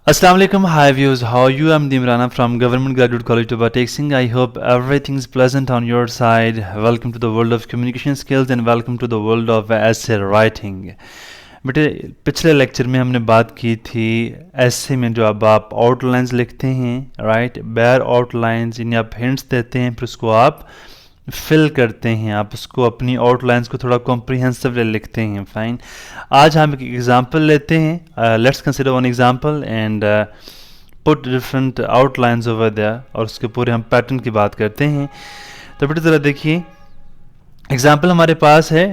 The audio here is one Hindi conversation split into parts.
Assalamu alaikum, hi viewers, how are you? I'm Dimrana from Government Graduate College of Texting. I hope everything's pleasant on your side. Welcome to the world of communication skills and welcome to the world of essay writing. बेटे पिछले लेक्चर में हमने बात की थी ऐसे में जो अब आप आउटलाइंस लिखते हैं राइट, बेयर आउटलाइंस यानी आप हिंट्स देते हैं फिर उसको आप फिल करते हैं, आप उसको अपनी आउटलाइंस को थोड़ा कॉम्प्रिहेंसिवली लिखते हैं. फाइन, आज हम एक एग्जांपल लेते हैं. Let's consider one example and put different outlines over there और उसके पूरे हम पैटर्न की बात करते हैं. तो बेटे ज़रा देखिए एग्जांपल हमारे पास है.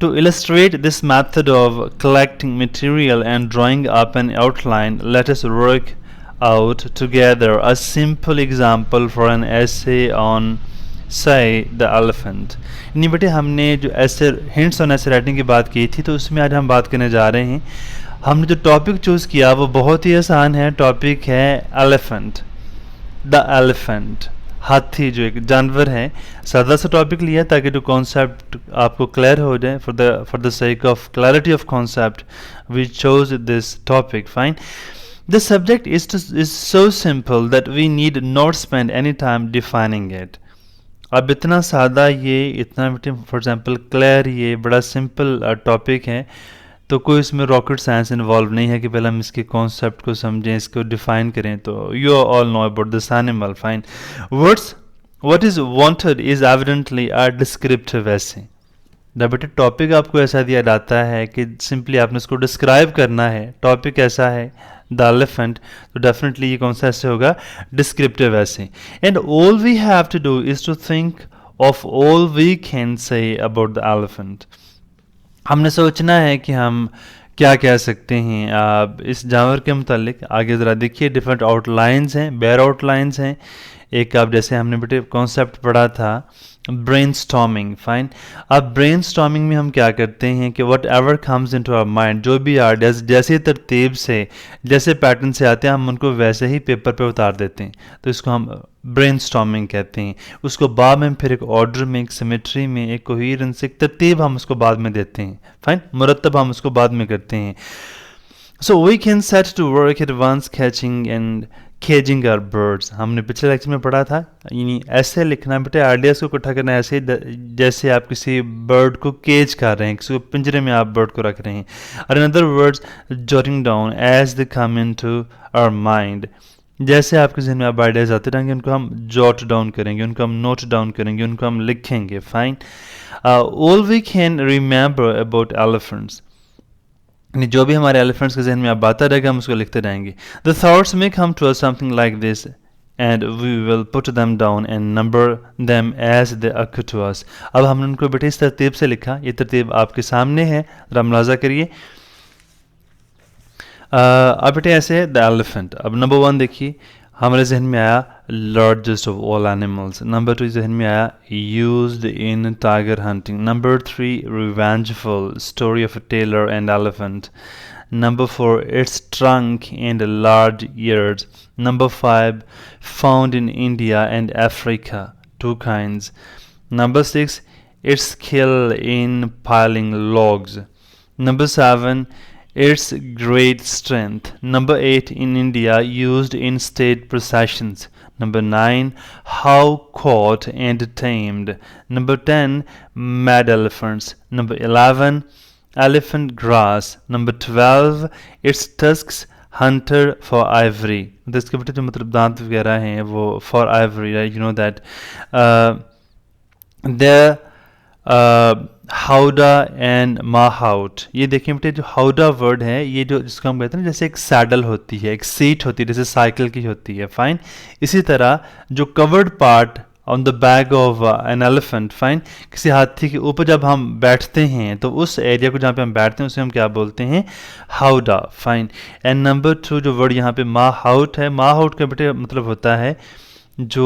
To illustrate this method of collecting material and drawing up an outline, let us work out together a simple example for an essay on say the elephant. नहीं बेटे हमने जो ऐसे हिंट्स ऑन ऐसे राइटिंग की बात की थी तो उसमें आज हम बात करने जा रहे हैं. हमने जो टॉपिक चूज़ किया वो बहुत ही आसान है. टॉपिक है एलिफेंट, द एलिफेंट, हाथी जो एक जानवर है. सादा सा टॉपिक लिया ताकि जो कॉन्सेप्ट आपको क्लियर हो जाए. For the sake of clarity of concept we chose this topic. Fine, the subject is so simple that we need not spend any time defining it. अब इतना सादा ये इतना फॉर एग्जांपल क्लियर ये बड़ा सिंपल टॉपिक है तो कोई इसमें रॉकेट साइंस इन्वॉल्व नहीं है कि पहले हम इसके कॉन्सेप्ट को समझें, इसको डिफाइन करें. तो you all know about this animal. Fine, words what is wanted is evidently a descriptive ऐसे. जब बेटे टॉपिक आपको ऐसा दिया जाता है कि सिंपली आपने इसको डिस्क्राइब करना है, टॉपिक ऐसा है द एलिफेंट, तो डेफिनेटली ये कौन सा ऐसे होगा, descriptive essay. And all we have to do is to think of all we can say about the elephant. हमने सोचना है कि हम क्या कह सकते हैं इस जानवर के मुतालिक. आगे ज़रा देखिए डिफरेंट आउटलाइंस हैं, बेयर आउटलाइंस हैं. एक आप जैसे हमने बेटे कॉन्सेप्ट पढ़ा था ब्रेनस्टॉर्मिंग. फाइन, अब ब्रेनस्टॉर्मिंग में हम क्या करते हैं कि whatever comes into our mind, जो भी आइडियाज जैसे तरतीब से जैसे पैटर्न से आते हैं हम उनको वैसे ही पेपर पे उतार देते हैं. तो इसको हम ब्रेनस्टॉर्मिंग कहते हैं. उसको बाद में फिर एक ऑर्डर में, एक सिमेट्री में, एक कोहेरेंस, एक तरतीब हम उसको बाद में देते हैं. फाइन, मुरतब हम उसको बाद में करते हैं. So we can set to work at once catching and caging our birds. हमने पिछले लेक्चर में पढ़ा था यानी ऐसे लिखना बेटे, आइडियाज़ को इकट्ठा करना ऐसे जैसे आप किसी बर्ड को केज कर रहे हैं, किसी को पिंजरे में आप बर्ड को रख रहे हैं. और in other words jotting down as they come into our mind. जैसे आपके जहन में आप आइडियाज आते रहेंगे उनको हम जॉट डाउन करेंगे, उनको हम नोट डाउन करेंगे, उनको हम लिखेंगे. Fine, all we can remember about elephants, जो भी हमारे एलिफेंट्स के जहन में आप आता रहेगा हम उसको लिखते रहेंगे. The thoughts may come to us something like this and we will put them down and number them as they occur to us. अब हमने उनको बेटे इस तरतीब से लिखा, ये तरतीब आपके सामने है, जरा मुलाजा करिए. अब बेटे ऐसे है द एलिफेंट. अब नंबर 1 देखिए हमारे जहन में आया largest of all animals. Number 2 जहन में आया used in tiger hunting. Number 3 revengeful story of a tailor and elephant. Number 4 its trunk and large ears. Number 5 found in India and Africa, 2 kinds. Number 6 its skill in piling logs. Number 7 its great strength. Number 8 in India used in state processions. Number 9 how caught and tamed. Number 10 mad elephants. Number 11 elephant grass. Number 12 its tusks hunter for ivory. तो इसके बेटे जो मतलब दांत वगैरह हैं वो for ivory, right? You know that the howdah and mahout. ये देखिए बेटे जो हाउडा वर्ड है ये जो जिसको हम कहते हैं ना जैसे एक सैडल होती है, एक सीट होती है जैसे साइकिल की होती है. फाइन, इसी तरह जो covered part on the back of an elephant, fine, किसी हाथी के ऊपर जब हम बैठते हैं तो उस एरिया को जहाँ पे हम बैठते हैं उसे हम क्या बोलते हैं, हाउडा. फाइन, एंड नंबर 2 जो वर्ड यहाँ पे माहाउट है, माहाउट का बेटे मतलब होता है जो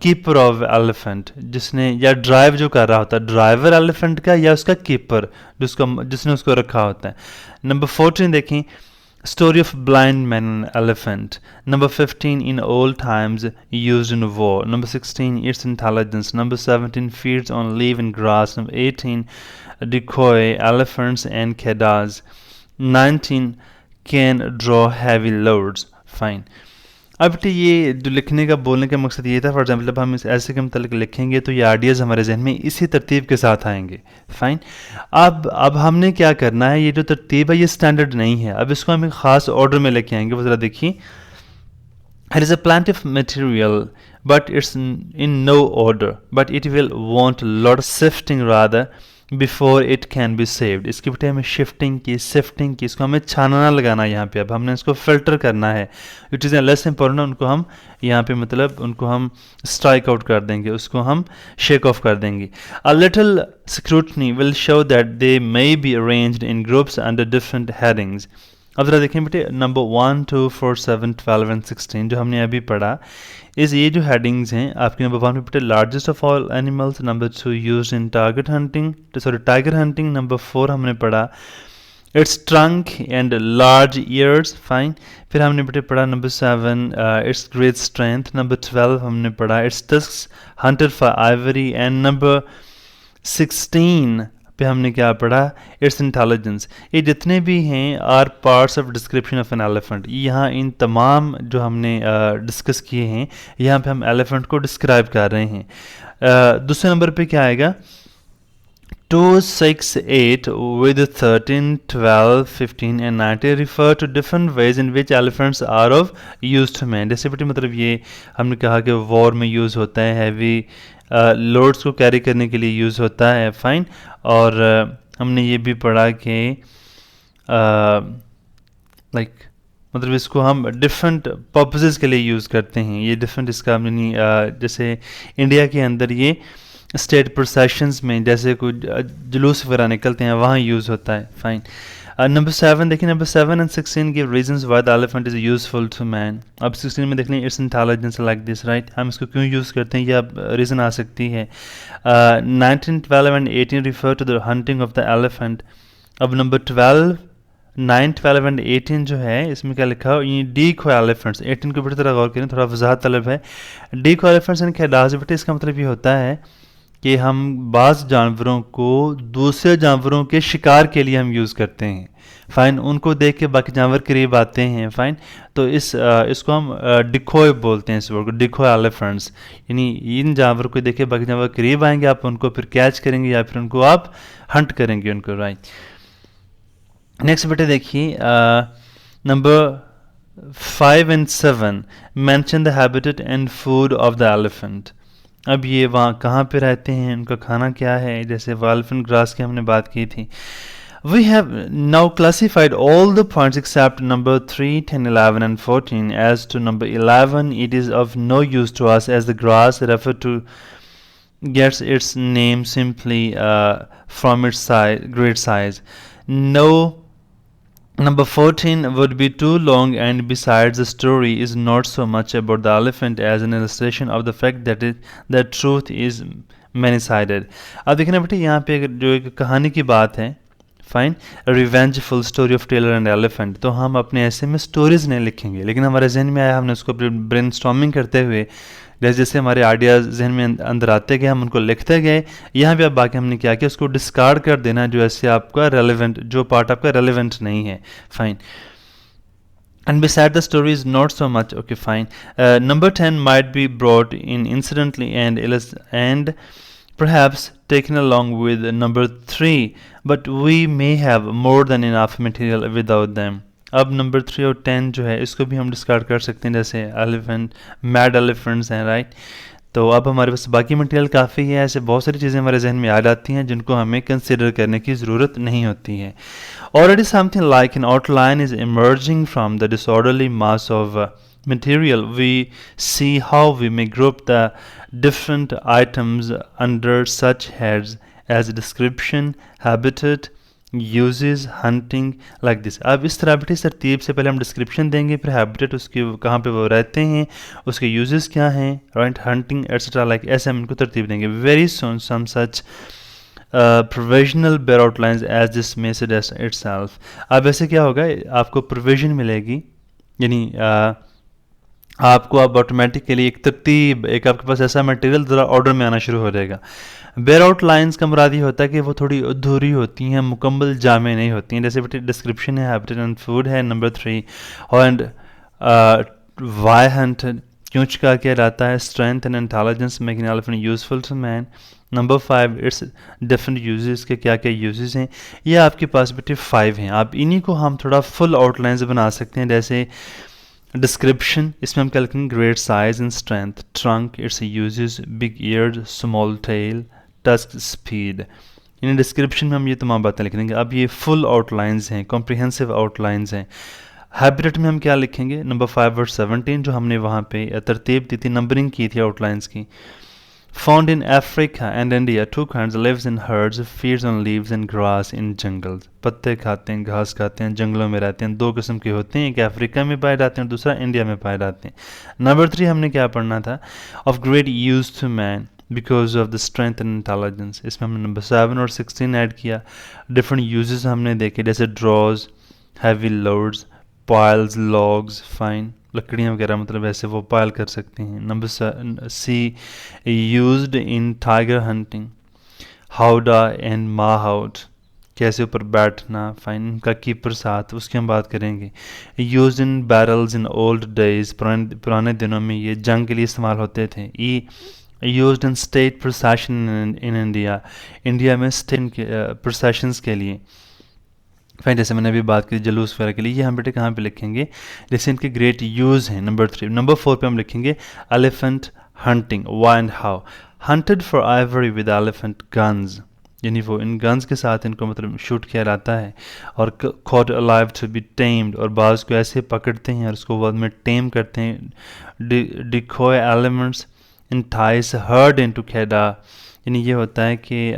कीपर ऑफ एलिफेंट, जिसने या ड्राइव जो कर रहा होता है, ड्राइवर एलिफेंट का या उसका कीपर जिसने उसको रखा होता है. नंबर 14 देखें Story of blind man and elephant. Number 15 in old times used in war. Number 16 its intelligence. Number 17 feeds on leaf and grass. Number 18 decoy elephants and kedas. 19 can draw heavy loads. Fine. अब बेटे ये जो लिखने का बोलने का मकसद ये था, फॉर एग्जाम्पल जब हम इस ऐसे के मतलब लिखेंगे तो ये आइडियाज़ हमारे जहन में इसी तरतीब के साथ आएंगे. फाइन. अब हमने क्या करना है, ये जो तरतीब है ये स्टैंडर्ड नहीं है, अब इसको हम एक ख़ास ऑर्डर में लेके आएंगे. वो ज़रा देखिए. There is a plenty of material, but it's in no order, but it will want lot of sifting rather before it can be saved. इसकी बेटे हमें शिफ्टिंग की, सिफ्टिंग की, इसको हमें छानना लगाना है यहाँ पे. अब हमने इसको फिल्टर करना है. जो चीज़ें लेस इंपॉर्टेंट उनको हम यहाँ पे मतलब उनको हम स्ट्राइक आउट कर देंगे, उसको हम शेक ऑफ कर देंगे. A little scrutiny will show that they may be arranged in groups under different headings. अब ज़रा देखें बेटे, नंबर 1, 2, 4, 7, 12 एंड 16 जो हमने अभी पढ़ा, इस ये जो हेडिंग्स हैं आपके. नंबर 1 में बेटे largest of all animals, number 2 used in target hunting, tiger hunting. Number 4 हमने पढ़ा it's trunk and large ears. Fine. फिर हमने बेटे पढ़ा number 7 it's great strength. Number 12 हमने पढ़ा it's tusks hunted for ivory. And number 16 पे हमने क्या पढ़ा, इट्स इंटेलिजेंस. ये जितने भी हैं are parts of description of an elephant. यहाँ इन तमाम जो हमने डिस्कस किए हैं यहाँ पे हम एलिफेंट को डिस्क्राइब कर रहे हैं. दूसरे नंबर पे क्या आएगा, 2, 6, 8 with 13, 12, 15 and 19 refer to different ways in which elephants are of use to man. जैसे बेटे मतलब ये हमने कहा कि वॉर में यूज़ होता है, हैवी लोड्स को कैरी करने के लिए यूज़ होता है. फाइन. और हमने ये भी पढ़ा कि लाइक मतलब इसको हम डिफरेंट पर्पसेस के लिए यूज़ करते हैं. ये डिफरेंट इसका यानी जैसे इंडिया के अंदर ये स्टेट प्रोसेशंस में जैसे कुछ जुलूस वगैरह निकलते हैं वहाँ यूज़ होता है. फाइन. नंबर 7 देखिए, number 7 and 16 give reasons why the elephant is useful to man. अब 16 में देख लें it's intelligence like this. Right. हम इसको क्यों यूज़ करते हैं ये अब रीज़न आ सकती है. 19, 12 and 18 refer to the hunting of the elephant. अब नंबर 12, 9, 12 एंड 18 जो है इसमें क्या लिखा हो, ये डीको एलिफेंट्स. 18 को बेटे तरह गौर करें, थोड़ा वजाहत तलब है. डीको एलिफेंट्स इनके अंदाज बेटे इसका मतलब ये होता है कि हम बाज़ जानवरों को दूसरे जानवरों के शिकार के लिए हम यूज़ करते हैं. फ़ाइन. उनको देख के बाकी जानवर करीब आते हैं. फ़ाइन. तो इसको हम डिकोय बोलते हैं, इस वर्ड को डिको एलिफेंट्स. यानी इन जानवरों को देख के बाकी जानवर करीब आएंगे, आप उनको फिर कैच करेंगे या फिर उनको आप हंट करेंगे उनको. राइट. नेक्स्ट बेटे देखिए, number 5 and 7 mention the habitat and food of the elephant. अब ये वहाँ कहाँ पे रहते हैं, उनका खाना क्या है, जैसे एलिफेंट ग्रास की हमने बात की थी. We have now classified all the points except number 3, 10, 11 and 14. As to number 11, it is of no use to us as the grass referred to gets its name simply from its great size. No, number 14 would be too long, and besides the story is not so much about the elephant as an illustration of the fact that truth is many-sided. अब देखिए ना बेटे यहाँ पे जो एक कहानी की बात है. Fine. Revengeful story of tailor and elephant. तो हम अपने ऐसे में स्टोरीज नहीं लिखेंगे, लेकिन हमारे जहन में आया, हमने उसको ब्रेन स्टॉर्मिंग करते हुए जैसे जैसे हमारे आइडियाज़ जहन में अंदर आते गए हम उनको लिखते गए. यहाँ पे अब बाकी हमने क्या किया, उसको डिस्कार्ड कर देना जो ऐसे आपका रेलिवेंट, जो पार्ट आपका रेलिवेंट नहीं है. Fine. And beside the story is not so much. Okay, fine. Number 10 might be brought in incidentally and perhaps taken along with number 3, but we may have more than enough material without them. अब नंबर 3 और 10 जो है इसको भी हम डिस्कार्ड कर सकते हैं, जैसे एलिफेंट, मैड एलिफेंट्स हैं. राइट. तो अब हमारे पास बाकी मटेरियल काफ़ी है. ऐसे बहुत सारी चीज़ें हमारे जहन में आ जाती हैं जिनको हमें कंसिडर करने की ज़रूरत नहीं होती है. Already something like an outline is emerging from the disorderly mass of material. We see how we may group the different items under such heads as description, habitat, uses, hunting, like this. अब इस तरह बेटे इस तरतीब से पहले हम डिस्क्रिप्शन देंगे, फिर हैबिटेट उसकी कहाँ पे वो रहते हैं, उसके यूजेस क्या हैं, राइट, हंटिंग एट्सेट्रा, लाइक ऐसे हम इनको तरतीब देंगे. Very soon some such provisional bare outlines as this may suggest itself. अब ऐसे क्या होगा, आपको प्रोविजन मिलेगी, यानी आपको अब ऑटोमेटिकली एक तरतीब, एक आपके पास ऐसा मटेरियल ज़रा ऑर्डर में आना शुरू हो जाएगा। बेयर आउट लाइन्स का मुराद ये होता है कि वो थोड़ी अधूरी होती हैं, मुकम्मल जामे नहीं होती हैं। जैसे बेटे डिस्क्रिप्शन है, हैबिटेट एंड फूड है नंबर 3, एंड वाई हंटेड, क्यों चुका कहलाता है, strength and intelligence making elephant useful to man. Number 5, it's different uses के क्या क्या यूजेस हैं। ये आपके पास बेटे 5 हैं। आप इन्हीं को हम थोड़ा फुल आउटलाइंस बना सकते हैं। जैसे डिस्क्रिप्शन, इसमें हम क्या लिखेंगे, great size and strength, trunk, it's uses, big years, small tell, touch speed. In description में हम ये तमाम बातें लिख देंगे। अब ये फुल आउटलाइंस हैं, कॉम्प्रिहेंसिव आउटलाइंस हैं। हैबिटेट में हम क्या लिखेंगे, नंबर 5 वर्स 17, जो हमने वहाँ पे तरतीब दी थी, नंबरिंग की थी आउटलाइंस की। Found in Africa and India, two kinds, lives in herds, feeds on leaves and grass in jungles. पत्ते खाते हैं, घास खाते हैं, जंगलों में रहते हैं। दो किस्म के होते हैं, एक अफ्रीका में पाए जाते हैं, दूसरा इंडिया में पाए जाते हैं। नंबर 3 हमने क्या पढ़ना था, of great use to man because of the strength and intelligence. इसमें हमने नंबर 7 और 16 ऐड किया। डिफरेंट यूजेस हमने देखे, जैसे draws, heavy loads, piles, logs, fine, लकड़ियाँ वगैरह, मतलब ऐसे वो पायल कर सकते हैं। Number C, used in tiger hunting, howdah and mahout, कैसे ऊपर बैठना, फाइन, उनका कीपर साथ, उसकी हम बात करेंगे। Use in barrels in old days, पुराने दिनों में ये जंग के लिए इस्तेमाल होते थे। E, used in state procession in India, India में स्टेट प्रोसेशंस के लिए। फाइन, जैसे मैंने अभी बात की जलूस वगैरह के लिए, ये हम बेटे कहाँ पे लिखेंगे, जैसे इनके ग्रेट यूज़ हैं। नंबर 3, नंबर 4 पे हम लिखेंगे elephant hunting, why and how, hunted for ivory with elephant guns, यानी वो इन गन्स के साथ इनको मतलब शूट किया जाता है। और caught alive to be tamed, और बाज़ को ऐसे पकड़ते हैं और उसको बाद में टेम करते हैं। Decoy elements entice heard into Kheda, यानी ये होता है कि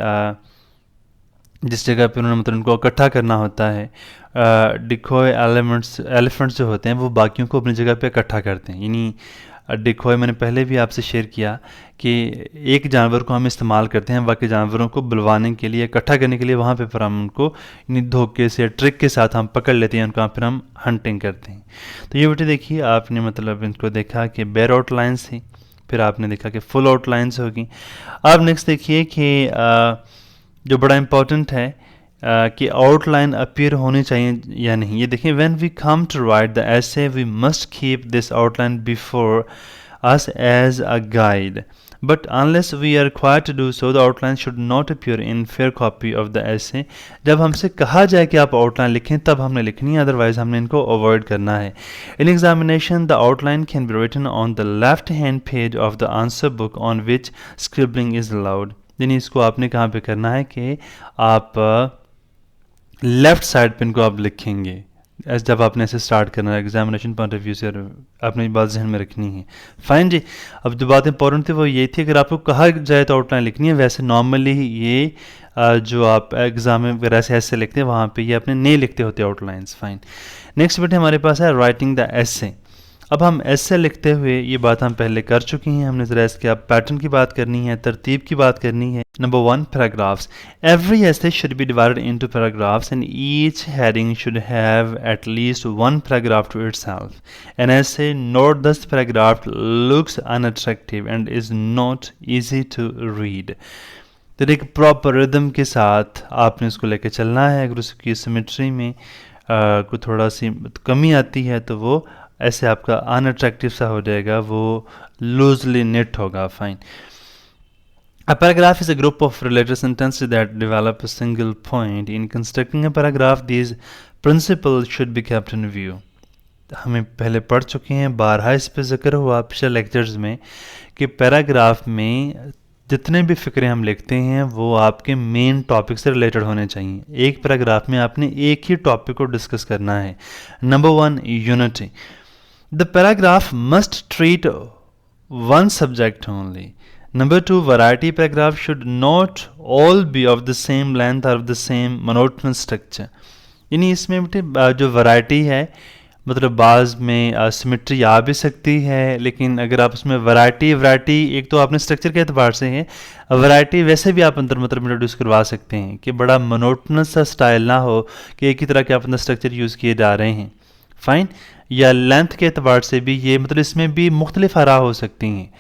जिस जगह पे उन्होंने मतलब उनको इकट्ठा करना होता है। डिकॉय एलिफेंट्स जो होते हैं वो बाकियों को अपनी जगह पे इकट्ठा करते हैं। यानी डिकॉय मैंने पहले भी आपसे शेयर किया कि एक जानवर को हम इस्तेमाल करते हैं बाकी जानवरों को बुलवाने के लिए, इकट्ठा करने के लिए, वहाँ पे फिर हम उनको यानी धोखे से, ट्रिक के साथ हम पकड़ लेते हैं उनको, फिर हम हंटिंग करते हैं। तो ये बेटे देखिए, आपने मतलब इनको देखा कि बेयर आउटलाइंस थी, फिर आपने देखा कि फुल आउटलाइंस होगी। अब नेक्स्ट देखिए कि जो बड़ा इम्पॉर्टेंट है कि आउटलाइन अपीयर होनी चाहिए या नहीं। ये देखिए, when we come to write the essay we must keep this outline before us as a guide, but unless we are required to do so the outline should not appear in fair copy of the essay. जब हमसे कहा जाए कि आप आउटलाइन लिखें तब हमने लिखनी है, अदरवाइज हमने इनको अवॉइड करना है। In examination the outline can be written on the left hand page of the answer book on which scribbling is allowed. यानी इसको आपने कहाँ पे करना है कि आप लेफ़्ट साइड पे इनको आप लिखेंगे जब आपने ऐसे स्टार्ट करना है। एग्जामिनेशन पॉइंट ऑफ व्यू से आपने ये बात जहन में रखनी है। फाइन जी, अब जो बात इंपॉर्टेंट थी वो ये थी, अगर आपको कहा जाए तो आउटलाइन लिखनी है। वैसे नॉर्मली ये जो आप एग्जाम में वगैरह से ऐसे लिखते हैं वहाँ पे ये अपने नहीं लिखते होते आउटलाइंस। फाइन, नेक्स्ट बेटे हमारे पास है राइटिंग द एसे। अब हम ऐसे लिखते हुए ये बात हम पहले कर चुकी हैं, हमने ज़रा इसके अब पैटर्न की बात करनी है, तरतीब की बात करनी है। Number 1, paragraphs. Every essay should be divided into paragraphs and each heading should have at least one paragraph to itself. An essay not thus paragraphed looks unattractive and is not easy to read. तो एक प्रॉपर रिदम के साथ आपने इसको लेके चलना है। अगर उसकी सिमेट्री में कोई थोड़ा सी कमी आती है तो वो ऐसे आपका अनअट्रैक्टिव सा हो जाएगा, वो लूजली निट होगा। Fine, a paragraph is a group of related sentences that develop a single point. In constructing a paragraph, these principles should be kept in view. हमें पहले पढ़ चुके हैं, बारहा इस पे जिक्र हुआ पिछले लेक्चर्स में कि पैराग्राफ में जितने भी फ़िक्रे हम लिखते हैं वो आपके मेन टॉपिक से रिलेटेड होने चाहिए। एक पैराग्राफ में आपने एक ही टॉपिक को डिस्कस करना है। Number 1, unity. The paragraph must treat one subject only. Number 2, variety. Paragraph should not all be of the same length or of the same monotonous structure. यानी इसमें बेटे जो वैरायटी है मतलब बाज़ में सिमेट्री आ भी सकती है, लेकिन अगर आप उसमें वैरायटी एक तो आपने स्ट्रक्चर के एतबार से है, वैरायटी वैसे भी आप अंदर मतलब इंट्रोड्यूस करवा सकते हैं कि बड़ा मोनोटनस सा स्टाइल ना हो कि एक ही तरह के आप अंदर स्ट्रक्चर यूज़ किए जा रहे हैं। फाइन, या लेंथ के एतबार से भी ये मतलब इसमें भी मुख्तलिफ आरा हो सकती हैं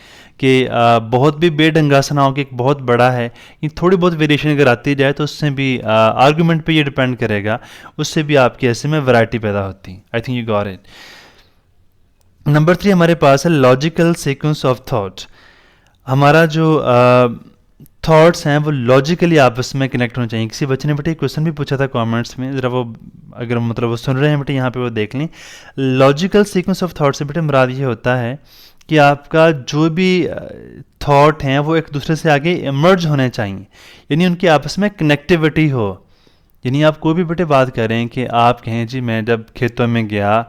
कि बहुत भी बेढंगा सा ना हो कि एक बहुत बड़ा है, ये थोड़ी बहुत वेरिएशन अगर आती जाए तो उससे भी आर्गूमेंट पे ये डिपेंड करेगा, उससे भी आपकी ऐसे में वैरायटी पैदा होती है। I think you got it. Number 3 हमारे पास है लॉजिकल सीक्वेंस ऑफ थॉट। हमारा जो थॉट्स हैं वो लॉजिकली आपस में कनेक्ट होने चाहिए। किसी बच्चे ने बेटे क्वेश्चन भी पूछा था कमेंट्स में, ज़रा वो अगर मतलब वो सुन रहे हैं बेटे यहाँ पे वो देख लें। लॉजिकल सीक्वेंस ऑफ थॉट से बेटे मुराद ये होता है कि आपका जो भी थॉट हैं वो एक दूसरे से आगे इमर्ज होने चाहिए, यानी उनकी आपस में कनेक्टिविटी हो। यानी आप कोई भी बेटे बात करें कि आप कहें जी मैं जब खेतों में गया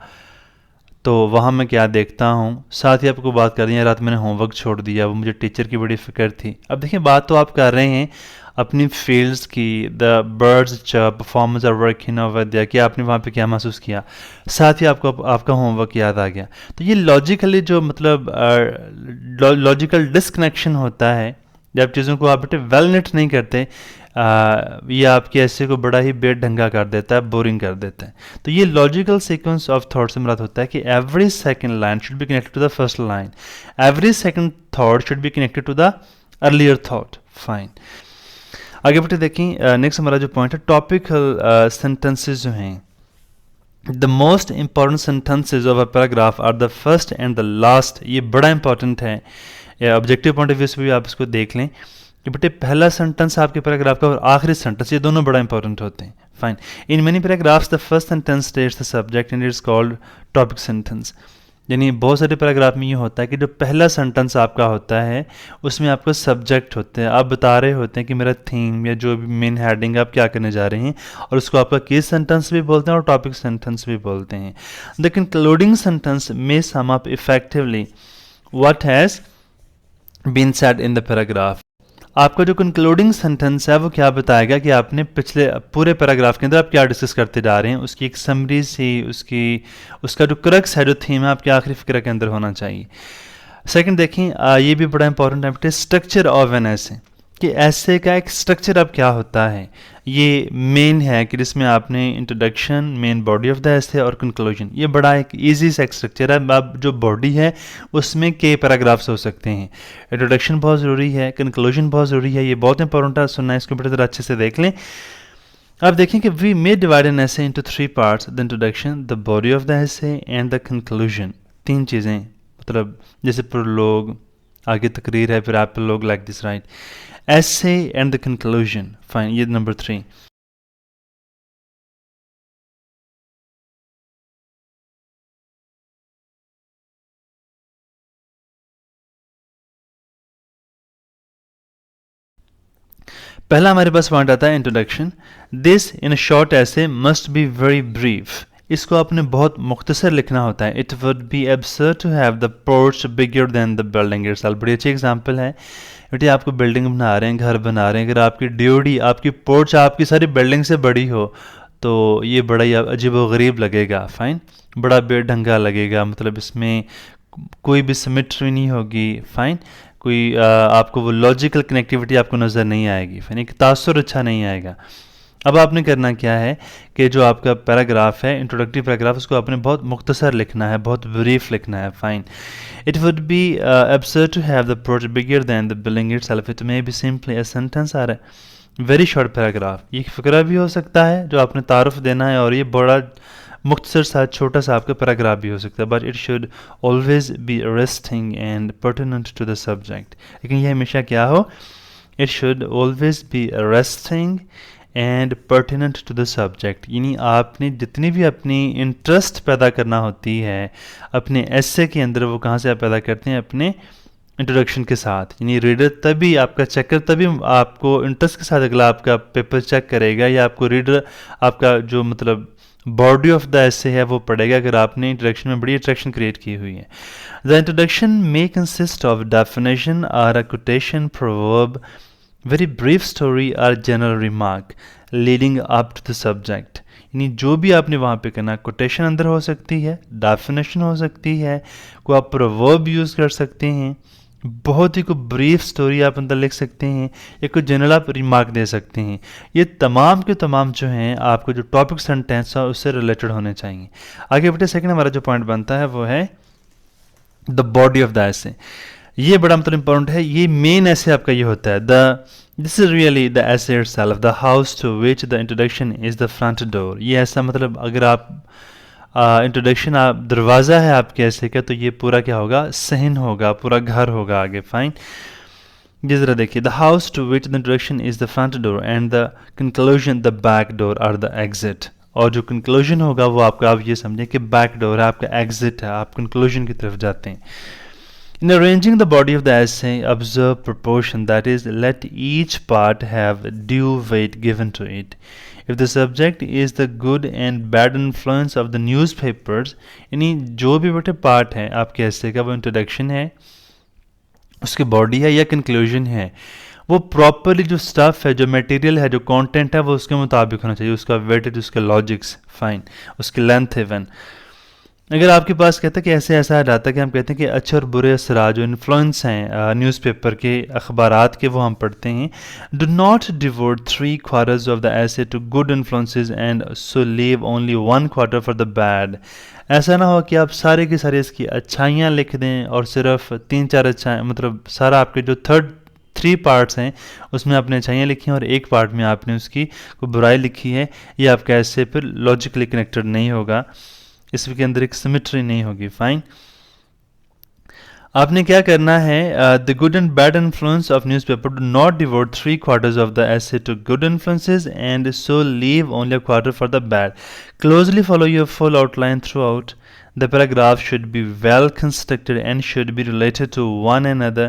तो वहाँ मैं क्या देखता हूँ, साथ ही आपको बात कर रही है रात मैंने होमवर्क छोड़ दिया, वो मुझे टीचर की बड़ी फिक्र थी। अब देखिए बात तो आप कर रहे हैं अपनी फील्ड्स की, the birds chirp, performers are working over there, कि आपने वहाँ पे क्या महसूस किया, साथ ही आपको आपका होमवर्क याद आ गया। तो ये लॉजिकली जो मतलब लॉजिकल डिसकनेक्शन होता है, जब चीज़ों को आप बेटे वेल नेट नहीं करते, ये आपके ऐसे को बड़ा ही बेढंगा कर देता है, बोरिंग कर देता है। तो ये लॉजिकल सीक्वेंस ऑफ थॉट से मुराद होता है कि every second line should be connected to the first line, every second thought should be connected to the earlier thought. Fine, आगे बढ़ते देखें। नेक्स्ट हमारा जो पॉइंट है टॉपिकल सेंटेंसेस जो हैं, the most important sentences of a paragraph are the first and the last. ये बड़ा इंपॉर्टेंट है, ऑब्जेक्टिव पॉइंट ऑफ व्यू से भी आप इसको देख लें कि बेटे पहला सेंटेंस आपके पैराग्राफ का और आखिरी सेंटेंस, ये दोनों बड़ा इंपॉर्टेंट होते हैं। Fine, in many paragraphs the first sentence states the subject and it's called topic sentence. यानी बहुत सारे पैराग्राफ में ये होता है कि जो पहला सेंटेंस आपका होता है उसमें आपका सब्जेक्ट होते हैं, आप बता रहे होते हैं कि मेरा थीम या जो भी मेन हेडिंग आप क्या करने जा रहे हैं, और उसको आपका केस सेंटेंस भी बोलते हैं और टॉपिक सेंटेंस भी बोलते हैं। The concluding sentence may sum up effectively what has been said in the paragraph. आपका जो कंक्लूडिंग सेंटेंस है वो क्या बताएगा कि आपने पिछले पूरे पैराग्राफ के अंदर आप क्या डिस्कस करते जा रहे हैं, उसकी एक समरी सी, उसका जो क्रक्स है, जो थीम है, आपके आखिरी फिक्र के अंदर होना चाहिए। सेकंड देखें, ये भी बड़ा इंपॉर्टेंट है स्ट्रक्चर ऑफ एन ऐसे, कि ऐसे का एक स्ट्रक्चर अब क्या होता है। ये मेन है कि जिसमें आपने introduction, main body of the ऐसे और कंक्लूजन, ये बड़ा एक इजी सा स्ट्रक्चर है। अब जो बॉडी है उसमें के पैराग्राफ्स हो सकते हैं, इंट्रोडक्शन बहुत ज़रूरी है, कंक्लूजन बहुत ज़रूरी है, ये बहुत इंपॉर्टेंट है, सुनना इसको बेटर ज़रा अच्छे से देख लें। अब देखें कि we may divide an essay into 3 parts, the introduction, the body of the essay and the conclusion. 3 चीज़ें, मतलब जैसे प्रोलोग, आगे तकरीर है, फिर epilogue, like this, right. essay and the conclusion, fine, ये नंबर 3। पहला हमारे पास पॉइंट आता है introduction. This in short essay must be very brief. इसको आपने बहुत मुख्तसर लिखना होता है। It would be absurd to have the porch bigger than the building itself. बड़ी अच्छी एग्जांपल है बेटे, आपको बिल्डिंग बना रहे हैं, घर बना रहे हैं, अगर आपकी ड्योडी, आपकी पोर्च आपकी सारी बिल्डिंग से बड़ी हो तो ये बड़ा ही अजीब व गरीब लगेगा। फाइन, बड़ा बेढंगा लगेगा, मतलब इसमें कोई भी सिमेट्री नहीं होगी। फाइन, कोई आपको वो लॉजिकल कनेक्टिविटी आपको नज़र नहीं आएगी। फाइन, एक तासुर अच्छा नहीं आएगा। अब आपने करना क्या है कि जो आपका पैराग्राफ है, इंट्रोडक्टरी पैराग्राफ, उसको आपने बहुत मुख्तसर लिखना है, बहुत ब्रीफ लिखना है। Fine, it would B absurd to have the project bigger than the building itself. It may be simply a sentence or a very short paragraph. ये फिक्रा भी हो सकता है जो आपने तारुफ देना है, और ये बड़ा मुख्तसर सा छोटा सा आपका पैराग्राफ भी हो सकता है। But it should always be arresting and pertinent to the subject. लेकिन ये हमेशा क्या हो, it should always be arresting and pertinent to the subject. यानी आपने जितनी भी अपनी इंटरेस्ट पैदा करना होती है अपने एसे के अंदर, वो कहाँ से आप पैदा करते हैं, अपने इंट्रोडक्शन के साथ। यानी रीडर तभी आपका चेकर, तभी आपको इंटरेस्ट के साथ अगला आपका पेपर चेक करेगा, या आपको रीडर आपका जो मतलब बॉडी ऑफ द एसे है वो पढ़ेगा, अगर आपने इंट्रोडक्शन में बड़ी अट्रैक्शन क्रिएट की हुई है। The introduction may consist of definition और a quotation, proverb, very brief story और general remark leading up to the subject. यानी जो भी आपने वहाँ पे करना, कोटेशन अंदर हो सकती है, डेफिनेशन हो सकती है, को आप प्रोवर्ब यूज़ कर सकते हैं, बहुत ही कोई ब्रीफ स्टोरी आप अंदर लिख सकते हैं या कोई जनरल आप रिमार्क दे सकते हैं। ये तमाम के तमाम जो हैं आपको जो टॉपिक सेंटेंस है उससे रिलेटेड होने चाहिए। आगे बढ़ते सेकंड हमारा जो पॉइंट बनता है वो है द बॉडी ऑफ द ऐसे। ये बड़ा मतलब इंपॉर्टेंट है, ये मेन ऐसे आपका ये होता है the this is really the essay itself the house to which the introduction is the front door. ये ऐसा मतलब अगर आप इंट्रोडक्शन आप दरवाज़ा है आपके ऐसे का तो ये पूरा क्या होगा, सहन होगा, पूरा घर होगा आगे। फाइन, ये ज़रा देखिए the house to which the introduction is the front door and the conclusion the back door or the exit. और जो कंक्लूजन होगा वो आपका, आप ये समझें कि बैक डोर है आपका, एग्जिट है, आप कंक्लूजन की तरफ जाते हैं। In arranging the body of the essay, observe proportion, that is, let each part have due weight given to it. If the subject is the good and bad influence of the newspapers, यानी जो भी बेटे पार्ट है आपके essay का वो इंट्रोडक्शन है, उसकी बॉडी है या कंक्लूजन है, वो प्रॉपरली जो स्टफ है, जो मटेरियल है, जो कंटेंट है वो उसके मुताबिक होना चाहिए, उसका वेटेज, उसके लॉजिक्स, फाइन, उसकी लेंथ इवन। अगर आपके पास कहते हैं कि ऐसे ऐसा आ जाता है कि हम कहते हैं कि अच्छे और बुरे असरा जो इन्फ्लुएंस हैं न्यूज़पेपर के, अखबारात के, वो हम पढ़ते हैं। Do not devote 3/4 of the essay to good influences and so leave only 1/4 for the bad. ऐसा ना हो कि आप सारे की सारी इसकी अच्छाइयाँ लिख दें और सिर्फ 3-4 अच्छाई, मतलब सारा आपके जो 3 पार्ट्स हैं उसमें आपने अच्छाइयाँ लिखी हैं और एक पार्ट में आपने उसकी कोई बुराई लिखी है। ये आपका ऐसे फिर लॉजिकली कनेक्टेड नहीं होगा, इसके अंदर एक सिमेट्री नहीं होगी। फाइन, आपने क्या करना है, the good and bad influence of newspaper, do not devote 3/4 of the essay to good influences and so leave only a quarter for the bad. Closely follow your full outline throughout. The paragraph should be well constructed and should be related to one another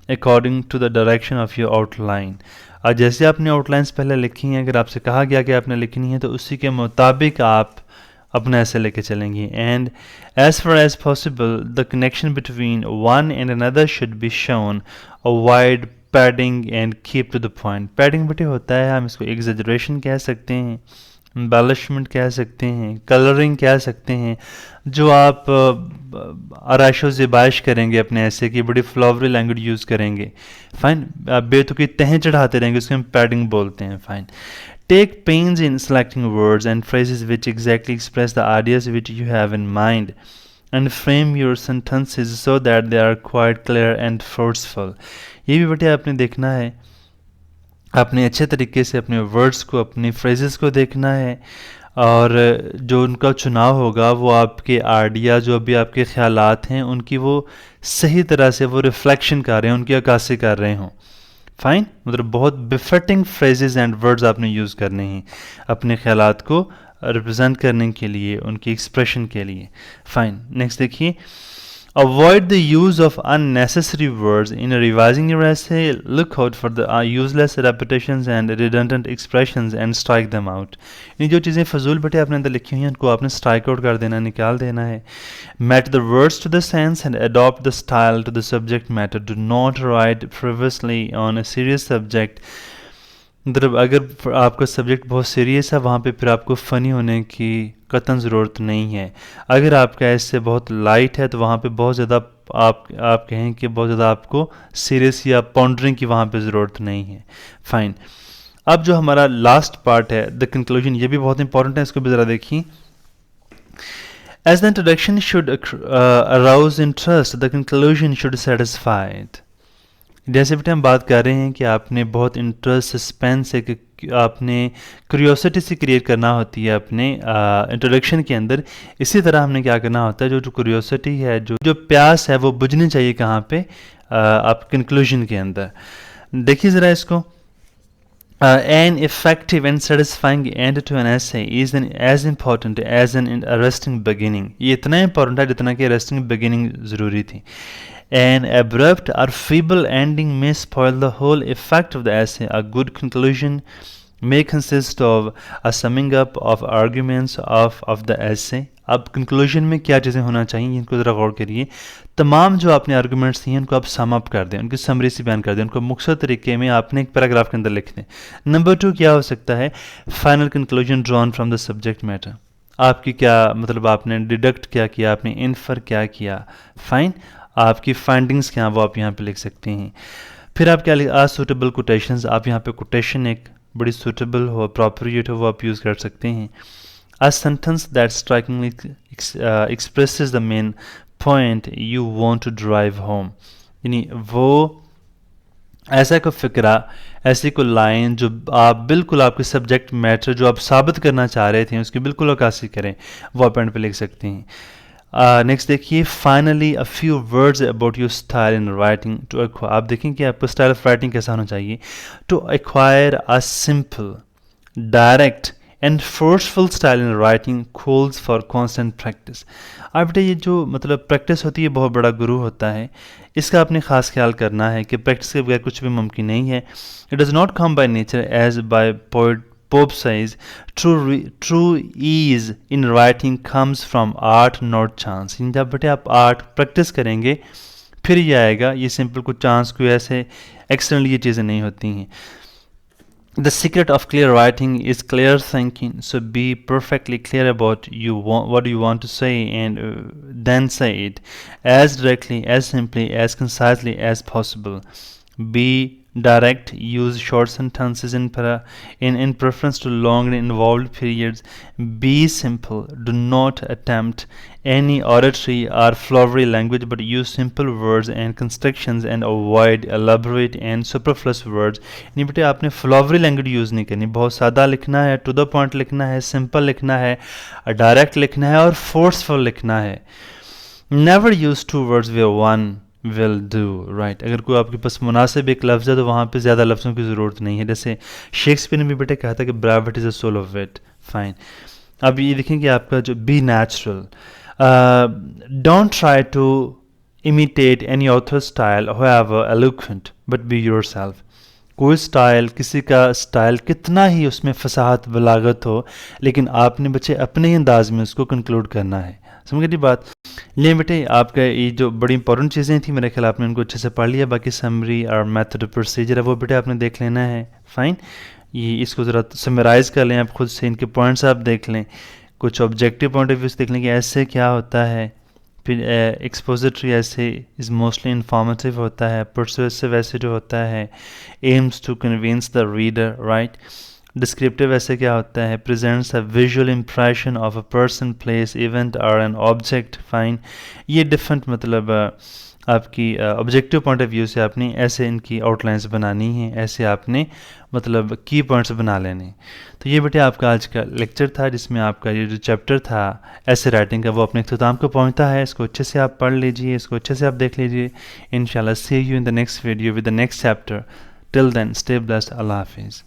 according to the direction of your outline. जैसे आपने आउटलाइंस पहले लिखी हैं, अगर आपसे कहा गया कि आपने लिखनी है तो उसी के मुताबिक आप अपना ऐसे लेके चलेंगे। And as far as possible the connection between one and another should be shown, avoid padding and keep to the point. Padding बेटे होता है, हम इसको एग्जेजरेशन कह सकते हैं, एम्बेलिशमेंट कह सकते हैं, कलरिंग कह सकते हैं। जो आप आराइश व ज़िबाइश करेंगे अपने ऐसे की, बड़ी फ्लावरी लैंग्वेज यूज़ करेंगे, फाइन, बेतुकी तहें चढ़ाते रहेंगे, उसको हम पैडिंग बोलते हैं। Fine, take pains in selecting words and phrases which exactly express the ideas which you have in mind, and frame your sentences so that they are quite clear and forceful. ये भी बेटे आपने देखना है, आपने अच्छे तरीके से अपने वर्ड्स को, अपनी फ्रेजेस को देखना है, और जो उनका चुनाव होगा वो आपके आइडिया, जो भी आपके ख्यालात हैं उनकी वो सही तरह से वो रिफ्लेक्शन कर रहे हैं, उनकी अक्कासी कर रहे हों। फाइन, मतलब बहुत बिफिटिंग फ्रेजेस एंड वर्ड्स आपने यूज़ करने हैं अपने ख्यालात को रिप्रेजेंट करने के लिए, उनकी एक्सप्रेशन के लिए। फाइन, नेक्स्ट देखिए, avoid the use of unnecessary words in revising your essay. Look out for the useless repetitions and redundant expressions and strike them out. इन जो चीज़ें फजूल बेटे आपने अंदर लिखी हुई हैं उनको आपने स्ट्राइक आउट कर देना, निकाल देना है। Match the words to the sense and adopt the style to the subject matter. Do not write frivolously on a serious subject. मतलब अगर आपका सब्जेक्ट बहुत सीरियस है वहाँ पे फिर आपको फ़नी होने की कतन ज़रूरत नहीं है। अगर आपका ऐसे बहुत लाइट है तो वहाँ पे बहुत ज़्यादा आप कहें कि बहुत ज़्यादा आपको सीरियस या पॉन्डरिंग की वहाँ पे ज़रूरत नहीं है। फाइन, अब जो हमारा लास्ट पार्ट है द कंक्लूजन, ये भी बहुत इंपॉर्टेंट है, इसको भी ज़रा देखिए। As the introduction should arouse interest, the conclusion should satisfy it. जैसे बेटे हम बात कर रहे हैं कि आपने बहुत इंटरेस्ट, सस्पेंस है, कि आपने क्यूरियोसिटी से क्रिएट करना होती है अपने इंट्रोडक्शन के अंदर। इसी तरह हमने क्या करना होता है, जो जो क्यूरियोसिटी है, जो प्यास है वो बुझनी चाहिए कहाँ पे, आप कंक्लूजन के अंदर। देखिए ज़रा इसको, an effective and satisfying end to an essay is as important as an arresting beginning. ये इतना इंपॉर्टेंट है जितना कि arresting beginning ज़रूरी थी। An abrupt or feeble ending may spoil the whole effect of the essay. A good conclusion may consist of a summing up of arguments of the essay. अब कंक्लूजन में क्या चीज़ें होना चाहिए इनको ज़रा गौर करिए। तमाम जो आपने आर्गूमेंट्स दिए उनको आप सम अप कर दें, उनकी समरी से बयान कर दें, उनको मुख्तसर तरीके में आपने एक पैराग्राफ के अंदर लिख दें। नंबर 2 क्या हो सकता है, final conclusion drawn from the subject matter. आपकी क्या मतलब, आपने डिडक्ट क्या किया, आपने इन्फर क्या किया। फाइन, आपकी फाइंडिंग्स क्या हैं वो आप यहाँ पे लिख सकते हैं। फिर आप क्या लिख सुटेबल कोटेशंस, आप यहाँ पे कोटेशन एक बड़ी सुटेबल हो, अप्रोप्रिएट हो, वो आप यूज़ कर सकते हैं। A sentence that strikingly expresses the main point you want to drive home, यानी वो ऐसा कोई फिक्रा, ऐसी कोई लाइन जो आप बिल्कुल आपके सब्जेक्ट मैटर जो आप साबित करना चाह रहे थे उसकी बिल्कुल अक्कासी करें, वो आप एंड पे लिख सकते हैं। नेक्स्ट देखिए, finally a few words about your style in writing to acquire, आप देखें कि आपका स्टाइल ऑफ राइटिंग कैसा होना चाहिए। To acquire a simple, direct and forceful style in writing calls for constant practice. अब बेटा ये जो मतलब प्रैक्टिस होती है बहुत बड़ा गुरु होता है, इसका आपने ख़ास ख्याल करना है कि प्रैक्टिस के बगैर कुछ भी मुमकिन नहीं है। It does not come by nature as by Pope says, true ease in writing comes from art not chance. जब बेटे आप आर्ट प्रैक्टिस करेंगे फिर ये आएगा, ये सिंपल कुछ चांस कोई ऐसे एक्सटर्नली ये चीज़ें नहीं होती हैं। The secret of clear writing is clear thinking. So be perfectly clear about what you want to say, and then say it as directly, as simply, as concisely as possible. Be direct. Use short sentences in preference to long and involved periods. Be simple. Do not attempt any oratory or flowery language, but use simple words and constructions and avoid elaborate and superfluous words. नहीं बेटे आपने फ्लॉवरी लैंग्वेज यूज़ नहीं करनी, बहुत सादा लिखना है, टू द पॉइंट लिखना है, सिंपल लिखना है, डायरेक्ट लिखना है और फोर्सफुल लिखना है। Never use two words where one will do, right. अगर कोई आपके पास मुनासिब एक लफ्ज़ है तो वहाँ पे ज़्यादा लफ्ज़ों की ज़रूरत नहीं है। जैसे शेक्सपियर ने भी बेटे कहा था कि brevity is a soul of wit, fine. अब ये देखें कि आपका जो be natural, don't try to imitate any author's style, however eloquent, but be yourself. कोई स्टाइल, किसी का स्टाइल कितना ही उसमें फसाहत बलागत हो, लेकिन आपने बच्चे अपने ही अंदाज में उसको कंक्लूड करना है। समझ गई बात? लिए बेटे आपका ये जो बड़ी इंपॉर्टेंट चीज़ें थी मेरे ख्याल आपने उनको अच्छे से पढ़ लिया। बाकी समरी और मेथड प्रोसीजर है वो बेटे आपने देख लेना है, फाइन। ये इसको ज़रा समराइज़ कर लें आप खुद से, इनके पॉइंट्स आप देख लें, कुछ ऑब्जेक्टिव पॉइंट ऑफ व्यू से देख लें कि ऐसे क्या होता है। फिर एक्सपोजिटरी ऐसे इज़ मोस्टली इन्फॉर्मेटिव होता है, परसुएसिव ऐसे जो होता है aims to convince the reader, right. Descriptive essay क्या होता है, presents a visual impression of a person, place, event और एन ऑब्जेक्ट, फाइन। ये डिफरेंट मतलब आपकी ऑब्जेक्टिव पॉइंट ऑफ व्यू से आपने ऐसे इनकी आउटलाइंस बनानी है, ऐसे आपने मतलब की पॉइंट्स बना लेने। तो ये बेटे आपका आज का लेक्चर था जिसमें आपका ये जो चैप्टर था ऐसे राइटिंग का वो अपने अख्ताम को पहुंचता है। इसको अच्छे से आप पढ़ लीजिए, इसको अच्छे से आप देख लीजिए। इंशाल्लाह see you in the next video with the next chapter. Till then stay blessed, अल्लाह हाफिज़।